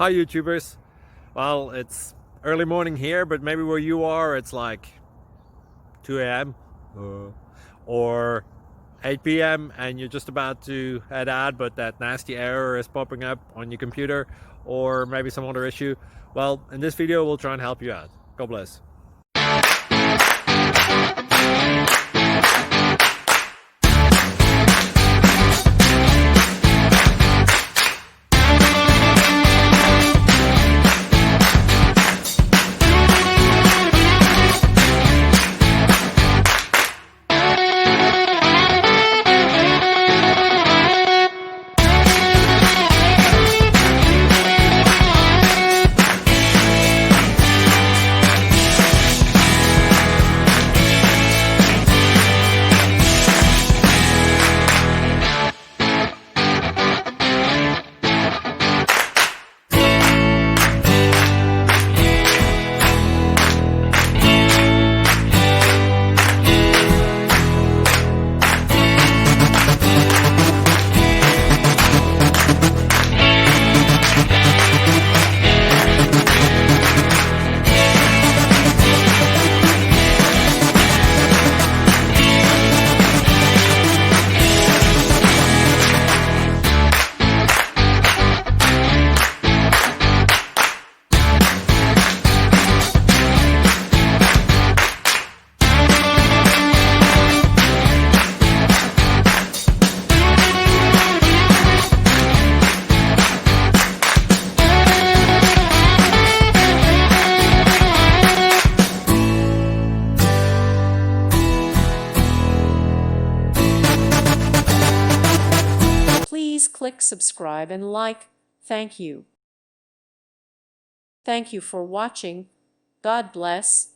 Hi YouTubers. Well, it's early morning here, but maybe where you are it's like 2 a.m. or 8 p.m. and you're just about to head out, but that nasty error is popping up on your computer, or maybe some other issue. Well, in this video we'll try and help you out. God bless. Please click subscribe and like. Thank you. Thank you for watching. God bless.